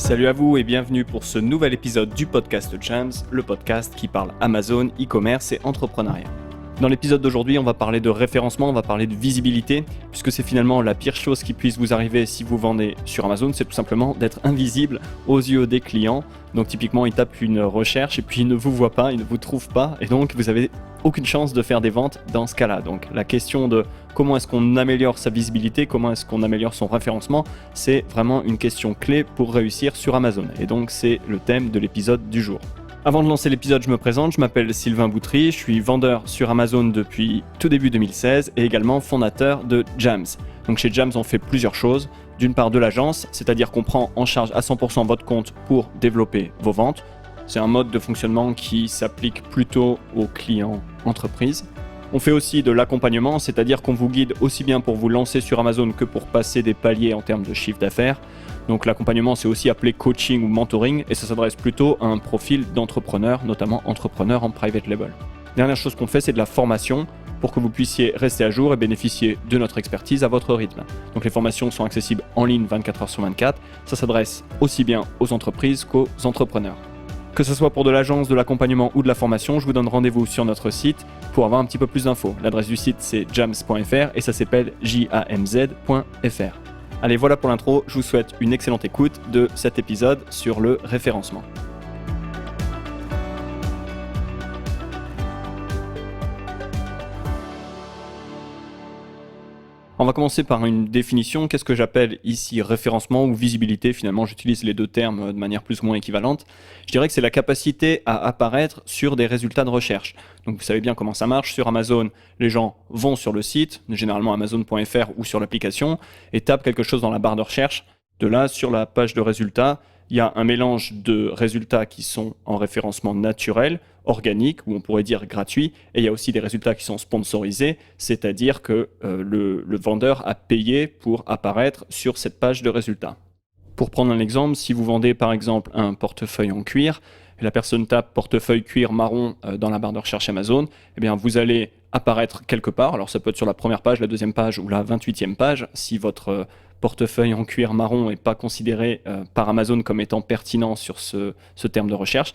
Salut à vous et bienvenue pour ce nouvel épisode du podcast Jams, le podcast qui parle Amazon, e-commerce et entrepreneuriat. Dans l'épisode d'aujourd'hui, on va parler de référencement, on va parler de visibilité, puisque c'est finalement la pire chose qui puisse vous arriver si vous vendez sur Amazon, c'est tout simplement d'être invisible aux yeux des clients. Donc typiquement, ils tapent une recherche et puis ils ne vous voient pas, ils ne vous trouvent pas, et donc vous avez aucune chance de faire des ventes dans ce cas-là. Donc la question de comment est-ce qu'on améliore sa visibilité, comment est-ce qu'on améliore son référencement, c'est vraiment une question clé pour réussir sur Amazon. Et donc c'est le thème de l'épisode du jour. Avant de lancer l'épisode, je me présente, je m'appelle Sylvain Boutry, je suis vendeur sur Amazon depuis tout début 2016 et également fondateur de Jams. Donc chez Jams, on fait plusieurs choses. D'une part de l'agence, c'est-à-dire qu'on prend en charge à 100% votre compte pour développer vos ventes. C'est un mode de fonctionnement qui s'applique plutôt aux clients entreprises. On fait aussi de l'accompagnement, c'est-à-dire qu'on vous guide aussi bien pour vous lancer sur Amazon que pour passer des paliers en termes de chiffre d'affaires. Donc l'accompagnement, c'est aussi appelé coaching ou mentoring et ça s'adresse plutôt à un profil d'entrepreneur, notamment entrepreneur en private label. Dernière chose qu'on fait, c'est de la formation pour que vous puissiez rester à jour et bénéficier de notre expertise à votre rythme. Donc les formations sont accessibles en ligne 24 heures sur 24. Ça s'adresse aussi bien aux entreprises qu'aux entrepreneurs. Que ce soit pour de l'agence, de l'accompagnement ou de la formation, je vous donne rendez-vous sur notre site pour avoir un petit peu plus d'infos. L'adresse du site, c'est jams.fr et ça s'appelle jamz.fr. Allez, voilà pour l'intro, je vous souhaite une excellente écoute de cet épisode sur le référencement. On va commencer par une définition. Qu'est-ce que j'appelle ici référencement ou visibilité? Finalement, j'utilise les deux termes de manière plus ou moins équivalente. Je dirais que c'est la capacité à apparaître sur des résultats de recherche. Donc vous savez bien comment ça marche. Sur Amazon, les gens vont sur le site, généralement amazon.fr ou sur l'application, et tapent quelque chose dans la barre de recherche. De là, sur la page de résultats, il y a un mélange de résultats qui sont en référencement naturel, organique, ou on pourrait dire gratuit, et il y a aussi des résultats qui sont sponsorisés, c'est-à-dire que le vendeur a payé pour apparaître sur cette page de résultats. Pour prendre un exemple, si vous vendez par exemple un portefeuille en cuir, et la personne tape portefeuille cuir marron dans la barre de recherche Amazon, eh bien vous allez apparaître quelque part, alors ça peut être sur la première page, la deuxième page ou la 28e page, si votre portefeuille en cuir marron n'est pas considéré par Amazon comme étant pertinent sur ce terme de recherche.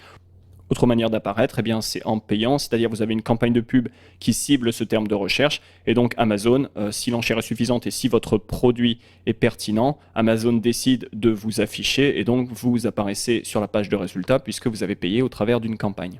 Autre manière d'apparaître, eh bien, c'est en payant, c'est-à-dire vous avez une campagne de pub qui cible ce terme de recherche et donc Amazon, si l'enchère est suffisante et si votre produit est pertinent, Amazon décide de vous afficher et donc vous apparaissez sur la page de résultats puisque vous avez payé au travers d'une campagne.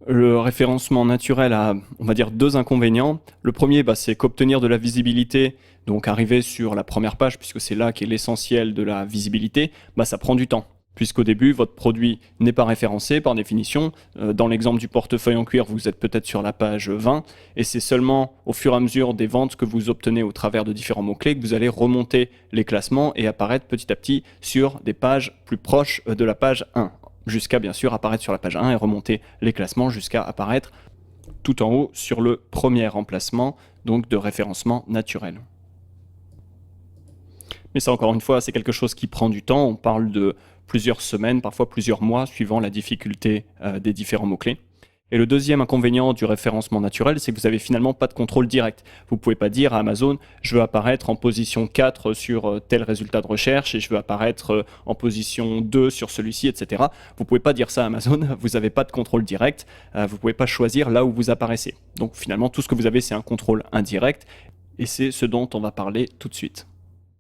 Le référencement naturel a, on va dire, deux inconvénients. Le premier, c'est qu'obtenir de la visibilité, donc arriver sur la première page, puisque c'est là qu'est l'essentiel de la visibilité, ça prend du temps. Puisqu'au début, votre produit n'est pas référencé par définition. Dans l'exemple du portefeuille en cuir, vous êtes peut-être sur la page 20, et c'est seulement au fur et à mesure des ventes que vous obtenez au travers de différents mots-clés que vous allez remonter les classements et apparaître petit à petit sur des pages plus proches de la page 1. Jusqu'à bien sûr apparaître sur la page 1 et remonter les classements jusqu'à apparaître tout en haut sur le premier emplacement, donc de référencement naturel. Mais ça, encore une fois, c'est quelque chose qui prend du temps. On parle de plusieurs semaines, parfois plusieurs mois, suivant la difficulté des différents mots-clés. Et le deuxième inconvénient du référencement naturel, c'est que vous n'avez finalement pas de contrôle direct. Vous ne pouvez pas dire à Amazon, je veux apparaître en position 4 sur tel résultat de recherche et je veux apparaître en position 2 sur celui-ci, etc. Vous ne pouvez pas dire ça à Amazon, vous n'avez pas de contrôle direct, vous ne pouvez pas choisir là où vous apparaissez. Donc finalement, tout ce que vous avez, c'est un contrôle indirect et c'est ce dont on va parler tout de suite.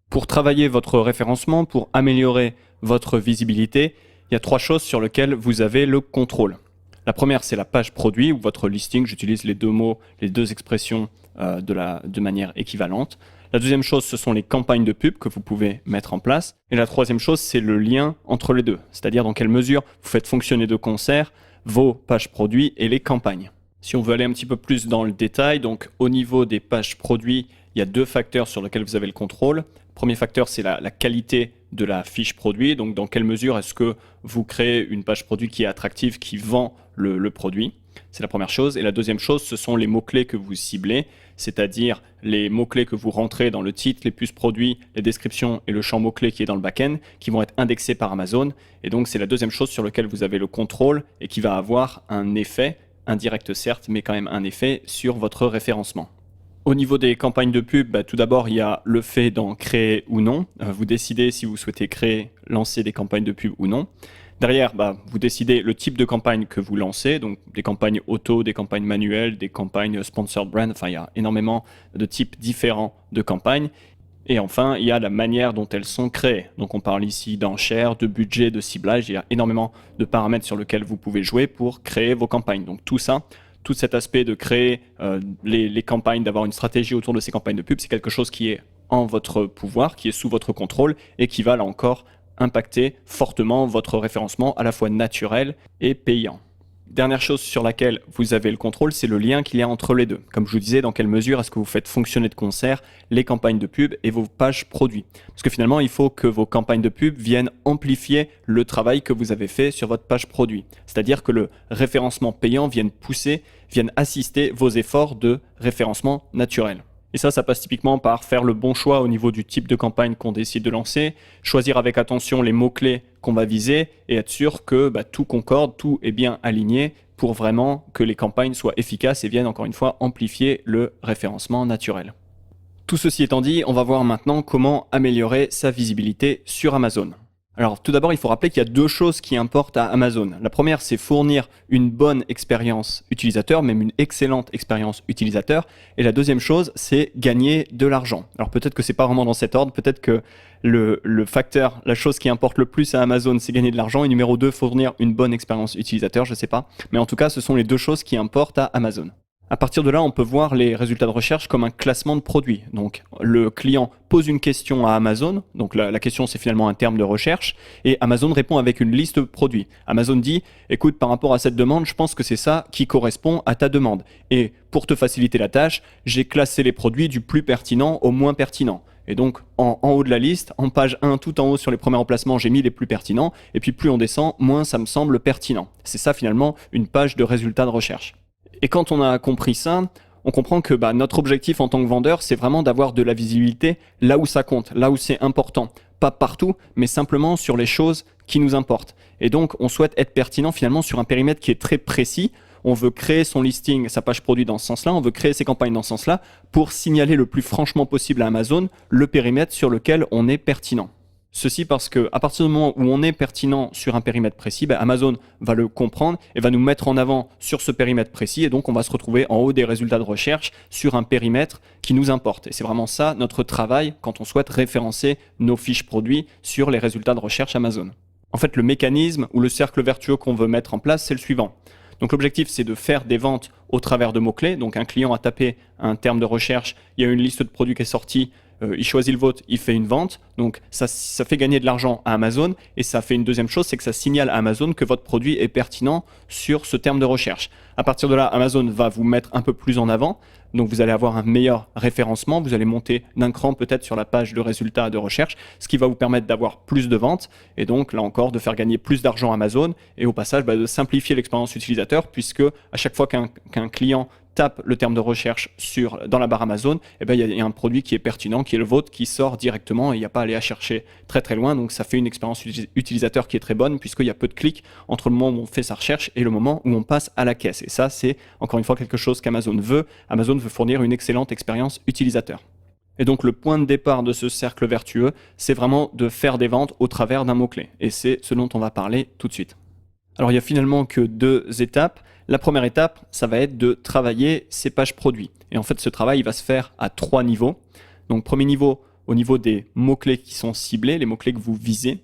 Pour travailler votre référencement, pour améliorer votre visibilité, il y a 3 choses sur lesquelles vous avez le contrôle. La première, c'est la page produit ou votre listing. J'utilise les deux mots, les deux expressions de manière équivalente. La deuxième chose, ce sont les campagnes de pub que vous pouvez mettre en place. Et la troisième chose, c'est le lien entre les deux, c'est-à-dire dans quelle mesure vous faites fonctionner de concert vos pages produits et les campagnes. Si on veut aller un petit peu plus dans le détail, donc au niveau des pages produits, il y a 2 facteurs sur lesquels vous avez le contrôle. Le premier facteur, c'est la qualité de la fiche produit. Donc, dans quelle mesure est-ce que vous créez une page produit qui est attractive, qui vend le produit? C'est la première chose. Et la deuxième chose, ce sont les mots-clés que vous ciblez, c'est-à-dire les mots-clés que vous rentrez dans le titre, les puces produits, les descriptions et le champ mots-clés qui est dans le back-end, qui vont être indexés par Amazon. Et donc, c'est la deuxième chose sur laquelle vous avez le contrôle et qui va avoir un effet, indirect certes, mais quand même un effet sur votre référencement. Au niveau des campagnes de pub, tout d'abord, il y a le fait d'en créer ou non. Vous décidez si vous souhaitez lancer des campagnes de pub ou non. Derrière, vous décidez le type de campagne que vous lancez, donc des campagnes auto, des campagnes manuelles, des campagnes sponsored brand, enfin il y a énormément de types différents de campagnes. Et enfin, il y a la manière dont elles sont créées. Donc on parle ici d'enchères, de budget, de ciblage, il y a énormément de paramètres sur lesquels vous pouvez jouer pour créer vos campagnes. Donc tout ça, tout cet aspect de créer les campagnes, d'avoir une stratégie autour de ces campagnes de pub, c'est quelque chose qui est en votre pouvoir, qui est sous votre contrôle et qui va là encore impacter fortement votre référencement à la fois naturel et payant. Dernière chose sur laquelle vous avez le contrôle, c'est le lien qu'il y a entre les deux. Comme je vous disais, dans quelle mesure est-ce que vous faites fonctionner de concert les campagnes de pub et vos pages produits. Parce que finalement, il faut que vos campagnes de pub viennent amplifier le travail que vous avez fait sur votre page produit. C'est-à-dire que le référencement payant vienne assister vos efforts de référencement naturel. Et ça passe typiquement par faire le bon choix au niveau du type de campagne qu'on décide de lancer, choisir avec attention les mots-clés qu'on va viser et être sûr que tout concorde, tout est bien aligné pour vraiment que les campagnes soient efficaces et viennent encore une fois amplifier le référencement naturel. Tout ceci étant dit, on va voir maintenant comment améliorer sa visibilité sur Amazon. Alors tout d'abord, il faut rappeler qu'il y a deux choses qui importent à Amazon. La première, c'est fournir une bonne expérience utilisateur, même une excellente expérience utilisateur. Et la deuxième chose, c'est gagner de l'argent. Alors peut-être que c'est pas vraiment dans cet ordre, peut-être que le facteur, la chose qui importe le plus à Amazon, c'est gagner de l'argent. Et numéro 2, fournir une bonne expérience utilisateur, je sais pas. Mais en tout cas, ce sont les deux choses qui importent à Amazon. À partir de là, on peut voir les résultats de recherche comme un classement de produits. Donc, le client pose une question à Amazon. Donc, la question, c'est finalement un terme de recherche. Et Amazon répond avec une liste de produits. Amazon dit, écoute, par rapport à cette demande, je pense que c'est ça qui correspond à ta demande. Et pour te faciliter la tâche, j'ai classé les produits du plus pertinent au moins pertinent. Et donc, en haut de la liste, en page 1, tout en haut sur les premiers emplacements, j'ai mis les plus pertinents. Et puis, plus on descend, moins ça me semble pertinent. C'est ça, finalement, une page de résultats de recherche. Et quand on a compris ça, on comprend que notre objectif en tant que vendeur, c'est vraiment d'avoir de la visibilité là où ça compte, là où c'est important. Pas partout, mais simplement sur les choses qui nous importent. Et donc, on souhaite être pertinent finalement sur un périmètre qui est très précis. On veut créer son listing, sa page produit dans ce sens-là, on veut créer ses campagnes dans ce sens-là pour signaler le plus franchement possible à Amazon le périmètre sur lequel on est pertinent. Ceci parce qu'à partir du moment où on est pertinent sur un périmètre précis, Amazon va le comprendre et va nous mettre en avant sur ce périmètre précis. Et donc, on va se retrouver en haut des résultats de recherche sur un périmètre qui nous importe. Et c'est vraiment ça notre travail quand on souhaite référencer nos fiches produits sur les résultats de recherche Amazon. En fait, le mécanisme ou le cercle vertueux qu'on veut mettre en place, c'est le suivant. Donc l'objectif, c'est de faire des ventes au travers de mots-clés. Donc un client a tapé un terme de recherche, il y a une liste de produits qui est sortie, il choisit le vôtre, il fait une vente. Donc ça fait gagner de l'argent à Amazon. Et ça fait une deuxième chose, c'est que ça signale à Amazon que votre produit est pertinent sur ce terme de recherche. À partir de là, Amazon va vous mettre un peu plus en avant. Donc vous allez avoir un meilleur référencement. Vous allez monter d'un cran peut-être sur la page de résultats de recherche, ce qui va vous permettre d'avoir plus de ventes. Et donc là encore, de faire gagner plus d'argent à Amazon. Et au passage, de simplifier l'expérience utilisateur, puisque à chaque fois qu'un client tape le terme de recherche dans la barre Amazon, il y a un produit qui est pertinent, qui est le vôtre, qui sort directement et il n'y a pas à aller à chercher très très loin. Donc ça fait une expérience utilisateur qui est très bonne puisqu'il y a peu de clics entre le moment où on fait sa recherche et le moment où on passe à la caisse. Et ça, c'est encore une fois quelque chose qu'Amazon veut. Amazon veut fournir une excellente expérience utilisateur. Et donc le point de départ de ce cercle vertueux, c'est vraiment de faire des ventes au travers d'un mot-clé. Et c'est ce dont on va parler tout de suite. Alors il n'y a finalement que deux étapes. La première étape, ça va être de travailler ses pages produits. Et en fait, ce travail il va se faire à 3 niveaux. Donc premier niveau, au niveau des mots-clés qui sont ciblés, les mots-clés que vous visez.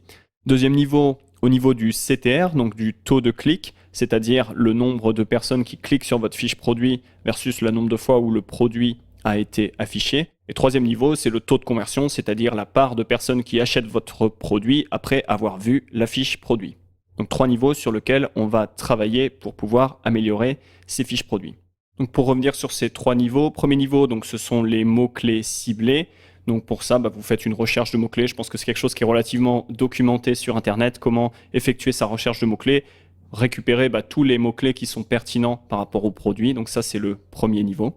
Deuxième niveau, au niveau du CTR, donc du taux de clic, c'est-à-dire le nombre de personnes qui cliquent sur votre fiche produit versus le nombre de fois où le produit a été affiché. Et troisième niveau, c'est le taux de conversion, c'est-à-dire la part de personnes qui achètent votre produit après avoir vu la fiche produit. Donc 3 niveaux sur lesquels on va travailler pour pouvoir améliorer ces fiches produits. Donc pour revenir sur ces 3 niveaux, premier niveau, donc ce sont les mots-clés ciblés. Donc pour ça, vous faites une recherche de mots-clés. Je pense que c'est quelque chose qui est relativement documenté sur Internet, comment effectuer sa recherche de mots-clés, récupérer tous les mots-clés qui sont pertinents par rapport au produit. Donc ça, c'est le premier niveau.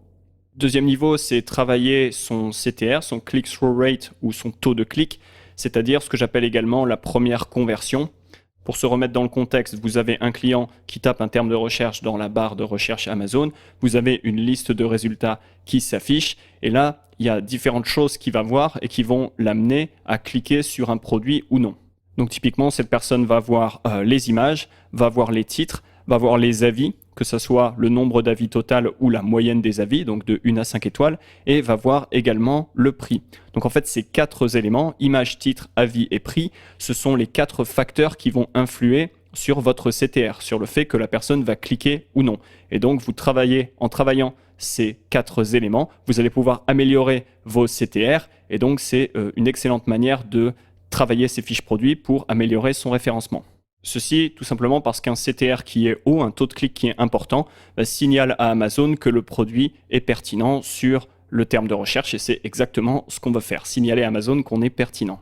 Deuxième niveau, c'est travailler son CTR, son click-through rate ou son taux de clic, c'est-à-dire ce que j'appelle également la première conversion. Pour se remettre dans le contexte, vous avez un client qui tape un terme de recherche dans la barre de recherche Amazon, vous avez une liste de résultats qui s'affiche, et là, il y a différentes choses qu'il va voir et qui vont l'amener à cliquer sur un produit ou non. Donc typiquement, cette personne va voir les images, va voir les titres, va voir les avis, que ce soit le nombre d'avis total ou la moyenne des avis, donc de 1 à 5 étoiles, et va voir également le prix. Donc en fait, ces 4 éléments, image, titre, avis et prix, ce sont les 4 facteurs qui vont influer sur votre CTR, sur le fait que la personne va cliquer ou non. Et donc, en travaillant ces 4 éléments, vous allez pouvoir améliorer vos CTR, et donc c'est une excellente manière de travailler ses fiches produits pour améliorer son référencement. Ceci tout simplement parce qu'un CTR qui est haut, un taux de clic qui est important, signale à Amazon que le produit est pertinent sur le terme de recherche, et c'est exactement ce qu'on veut faire, signaler à Amazon qu'on est pertinent.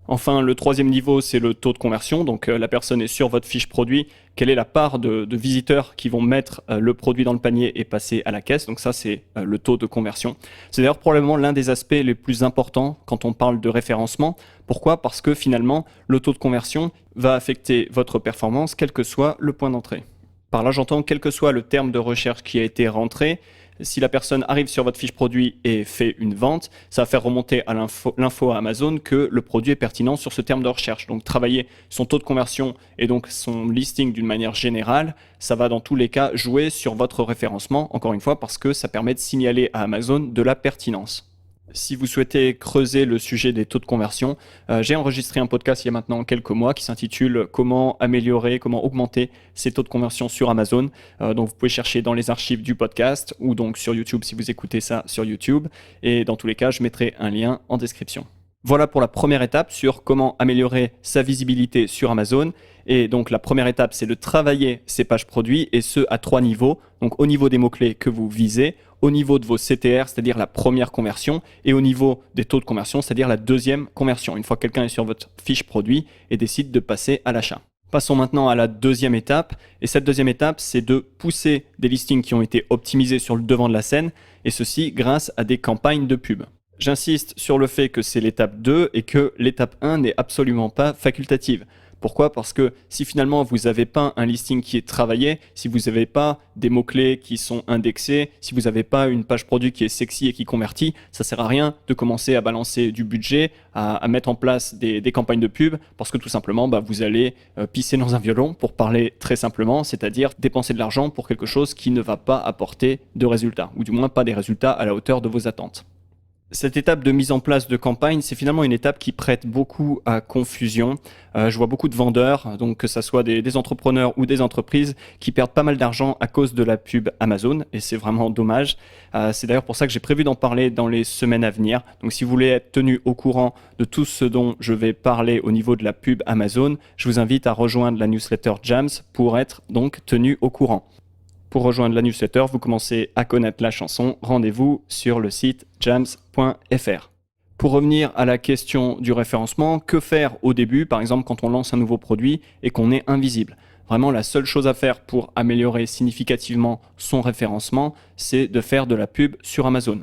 Enfin, le troisième niveau, c'est le taux de conversion. Donc la personne est sur votre fiche produit. Quelle est la part de visiteurs qui vont mettre le produit dans le panier et passer à la caisse? Donc ça, c'est le taux de conversion. C'est d'ailleurs probablement l'un des aspects les plus importants quand on parle de référencement. Pourquoi? Parce que finalement, le taux de conversion va affecter votre performance, quel que soit le point d'entrée. Par là, j'entends quel que soit le terme de recherche qui a été rentré. Si la personne arrive sur votre fiche produit et fait une vente, ça va faire remonter à l'info à Amazon que le produit est pertinent sur ce terme de recherche. Donc travailler son taux de conversion et donc son listing d'une manière générale, ça va dans tous les cas jouer sur votre référencement, encore une fois, parce que ça permet de signaler à Amazon de la pertinence. Si vous souhaitez creuser le sujet des taux de conversion, j'ai enregistré un podcast il y a maintenant quelques mois qui s'intitule « Comment améliorer, comment augmenter ces taux de conversion sur Amazon ». Donc vous pouvez chercher dans les archives du podcast ou donc sur YouTube si vous écoutez ça sur YouTube. Et dans tous les cas, je mettrai un lien en description. Voilà pour la première étape sur comment améliorer sa visibilité sur Amazon. Et donc la première étape, c'est de travailler ces pages produits, et ce à 3 niveaux. Donc au niveau des mots-clés que vous visez, au niveau de vos CTR, c'est-à-dire la première conversion, et au niveau des taux de conversion, c'est-à-dire la deuxième conversion, une fois que quelqu'un est sur votre fiche produit et décide de passer à l'achat. Passons maintenant à la deuxième étape, et cette deuxième étape, c'est de pousser des listings qui ont été optimisés sur le devant de la scène, et ceci grâce à des campagnes de pub. J'insiste sur le fait que c'est l'étape 2 et que l'étape 1 n'est absolument pas facultative. Pourquoi? Parce que si finalement vous n'avez pas un listing qui est travaillé, si vous n'avez pas des mots-clés qui sont indexés, si vous n'avez pas une page produit qui est sexy et qui convertit, ça ne sert à rien de commencer à balancer du budget, à mettre en place des campagnes de pub, parce que tout simplement vous allez pisser dans un violon, pour parler très simplement, c'est-à-dire dépenser de l'argent pour quelque chose qui ne va pas apporter de résultats, ou du moins pas des résultats à la hauteur de vos attentes. Cette étape de mise en place de campagne, c'est finalement une étape qui prête beaucoup à confusion. Je vois beaucoup de vendeurs, donc que ce soit des entrepreneurs ou des entreprises, qui perdent pas mal d'argent à cause de la pub Amazon, et c'est vraiment dommage. C'est d'ailleurs pour ça que j'ai prévu d'en parler dans les semaines à venir. Donc si vous voulez être tenu au courant de tout ce dont je vais parler au niveau de la pub Amazon, je vous invite à rejoindre la newsletter Jams pour être donc tenu au courant. Pour rejoindre la newsletter, vous commencez à connaître la chanson. Rendez-vous sur le site jams.fr. Pour revenir à la question du référencement, que faire au début, par exemple quand on lance un nouveau produit et qu'on est invisible? Vraiment, la seule chose à faire pour améliorer significativement son référencement, c'est de faire de la pub sur Amazon.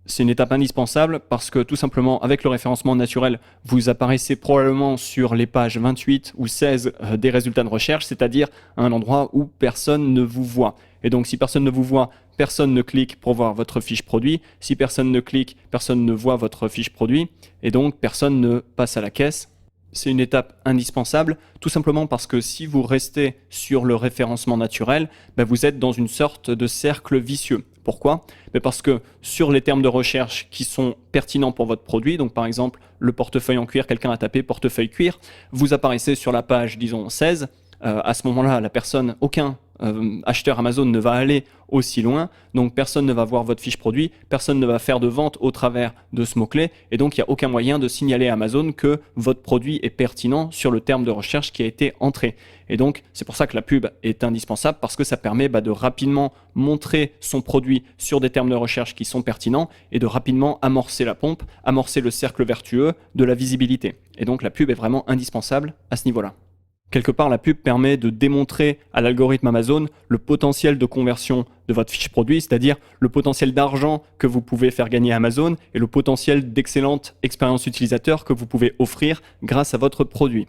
C'est une étape indispensable parce que tout simplement, avec le référencement naturel, vous apparaissez probablement sur les pages 28 ou 16 des résultats de recherche, c'est-à-dire à un endroit où personne ne vous voit. Et donc, si personne ne vous voit, personne ne clique pour voir votre fiche produit. Si personne ne clique, personne ne voit votre fiche produit. Et donc, personne ne passe à la caisse. C'est une étape indispensable, tout simplement parce que si vous restez sur le référencement naturel, vous êtes dans une sorte de cercle vicieux. Pourquoi? Parce que sur les termes de recherche qui sont pertinents pour votre produit, donc par exemple le portefeuille en cuir, quelqu'un a tapé portefeuille cuir, vous apparaissez sur la page, disons 16, à ce moment-là, la personne, aucun acheteur Amazon ne va aller aussi loin, donc personne ne va voir votre fiche produit, personne ne va faire de vente au travers de ce mot-clé, et donc il n'y a aucun moyen de signaler à Amazon que votre produit est pertinent sur le terme de recherche qui a été entré. Et donc c'est pour ça que la pub est indispensable, parce que ça permet de rapidement montrer son produit sur des termes de recherche qui sont pertinents et de rapidement amorcer la pompe, amorcer le cercle vertueux de la visibilité. Et donc la pub est vraiment indispensable à ce niveau-là. Quelque part, la pub permet de démontrer à l'algorithme Amazon le potentiel de conversion de votre fiche produit, c'est-à-dire le potentiel d'argent que vous pouvez faire gagner à Amazon et le potentiel d'excellente expérience utilisateur que vous pouvez offrir grâce à votre produit.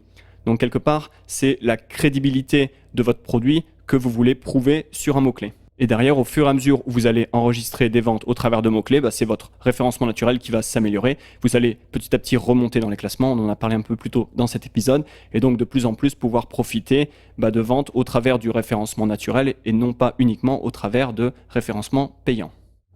Donc quelque part, c'est la crédibilité de votre produit que vous voulez prouver sur un mot-clé. Et derrière, au fur et à mesure où vous allez enregistrer des ventes au travers de mots-clés, c'est votre référencement naturel qui va s'améliorer. Vous allez petit à petit remonter dans les classements, on en a parlé un peu plus tôt dans cet épisode, et donc de plus en plus pouvoir profiter de ventes au travers du référencement naturel et non pas uniquement au travers de référencement payant.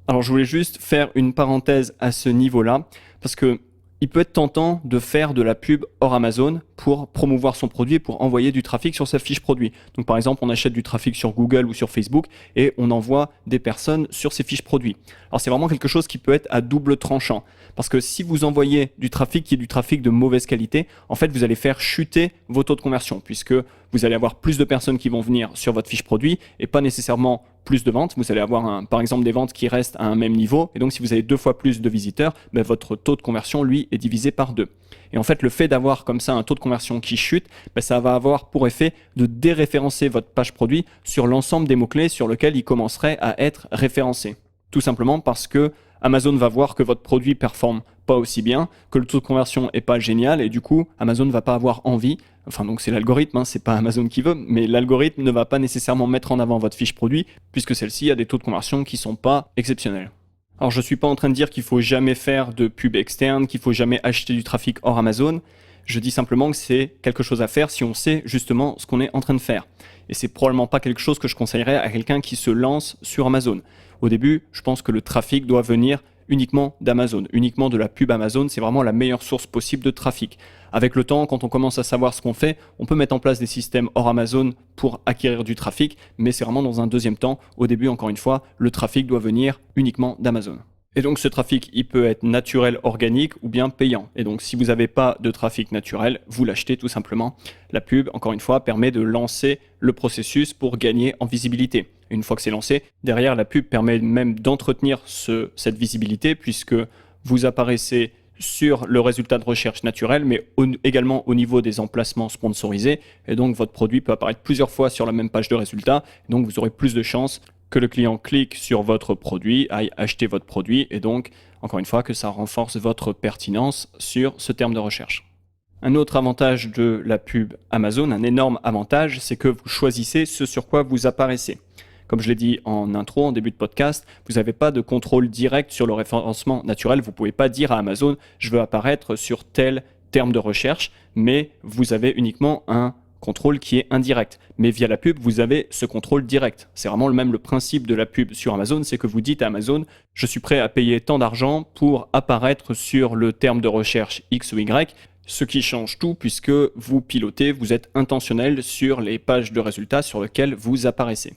Alors je voulais juste faire une parenthèse à ce niveau-là, parce que il peut être tentant de faire de la pub hors Amazon pour promouvoir son produit et pour envoyer du trafic sur sa fiche produit. Donc par exemple, on achète du trafic sur Google ou sur Facebook et on envoie des personnes sur ces fiches produits. Alors c'est vraiment quelque chose qui peut être à double tranchant. Parce que si vous envoyez du trafic qui est du trafic de mauvaise qualité, en fait vous allez faire chuter vos taux de conversion puisque vous allez avoir plus de personnes qui vont venir sur votre fiche produit et pas nécessairement plus de ventes. Vous allez avoir par exemple des ventes qui restent à un même niveau. Et donc si vous avez 2 fois plus de visiteurs, votre taux de conversion, lui, est divisé par 2. Et en fait, le fait d'avoir comme ça un taux de conversion qui chute, ça va avoir pour effet de déréférencer votre page produit sur l'ensemble des mots-clés sur lesquels il commencerait à être référencé. Tout simplement parce que Amazon va voir que votre produit performe pas aussi bien, que le taux de conversion est pas génial et du coup, Amazon ne va pas avoir envie, donc c'est l'algorithme, c'est pas Amazon qui veut, mais l'algorithme ne va pas nécessairement mettre en avant votre fiche produit puisque celle-ci a des taux de conversion qui sont pas exceptionnels. Alors je suis pas en train de dire qu'il faut jamais faire de pub externe, qu'il faut jamais acheter du trafic hors Amazon. Je dis simplement que c'est quelque chose à faire si on sait justement ce qu'on est en train de faire. Et c'est probablement pas quelque chose que je conseillerais à quelqu'un qui se lance sur Amazon. Au début, je pense que le trafic doit venir uniquement d'Amazon, uniquement de la pub Amazon, c'est vraiment la meilleure source possible de trafic. Avec le temps, quand on commence à savoir ce qu'on fait, on peut mettre en place des systèmes hors Amazon pour acquérir du trafic, mais c'est vraiment dans un deuxième temps. Au début, encore une fois, le trafic doit venir uniquement d'Amazon. Et donc ce trafic, il peut être naturel, organique ou bien payant. Et donc si vous n'avez pas de trafic naturel, vous l'achetez tout simplement. La pub, encore une fois, permet de lancer le processus pour gagner en visibilité. Une fois que c'est lancé, derrière la pub permet même d'entretenir cette visibilité puisque vous apparaissez sur le résultat de recherche naturel, mais également au niveau des emplacements sponsorisés. Et donc votre produit peut apparaître plusieurs fois sur la même page de résultat. Donc vous aurez plus de chances que le client clique sur votre produit, aille acheter votre produit et donc, encore une fois, que ça renforce votre pertinence sur ce terme de recherche. Un autre avantage de la pub Amazon, un énorme avantage, c'est que vous choisissez ce sur quoi vous apparaissez. Comme je l'ai dit en intro, en début de podcast, vous n'avez pas de contrôle direct sur le référencement naturel. Vous ne pouvez pas dire à Amazon « je veux apparaître sur tel terme de recherche », mais vous avez uniquement un contrôle qui est indirect. Mais via la pub, vous avez ce contrôle direct. C'est vraiment le principe de la pub sur Amazon, c'est que vous dites à Amazon « je suis prêt à payer tant d'argent pour apparaître sur le terme de recherche X ou Y », ce qui change tout puisque vous pilotez, vous êtes intentionnel sur les pages de résultats sur lesquelles vous apparaissez.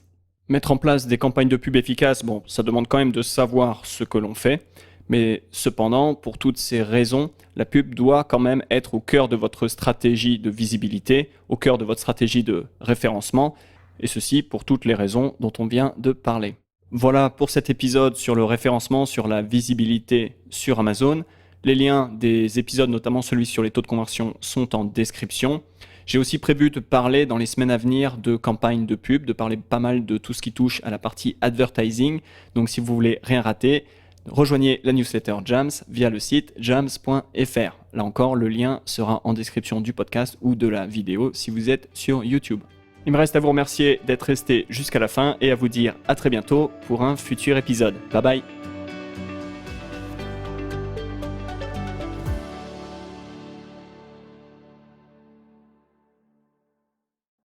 Mettre en place des campagnes de pub efficaces, ça demande quand même de savoir ce que l'on fait. Mais cependant, pour toutes ces raisons, la pub doit quand même être au cœur de votre stratégie de visibilité, au cœur de votre stratégie de référencement, et ceci pour toutes les raisons dont on vient de parler. Voilà pour cet épisode sur le référencement, sur la visibilité sur Amazon. Les liens des épisodes, notamment celui sur les taux de conversion, sont en description. J'ai aussi prévu de parler dans les semaines à venir de campagnes de pub, de parler pas mal de tout ce qui touche à la partie advertising. Donc si vous voulez rien rater, rejoignez la newsletter Jams via le site jams.fr. Là encore, le lien sera en description du podcast ou de la vidéo si vous êtes sur YouTube. Il me reste à vous remercier d'être resté jusqu'à la fin et à vous dire à très bientôt pour un futur épisode. Bye bye.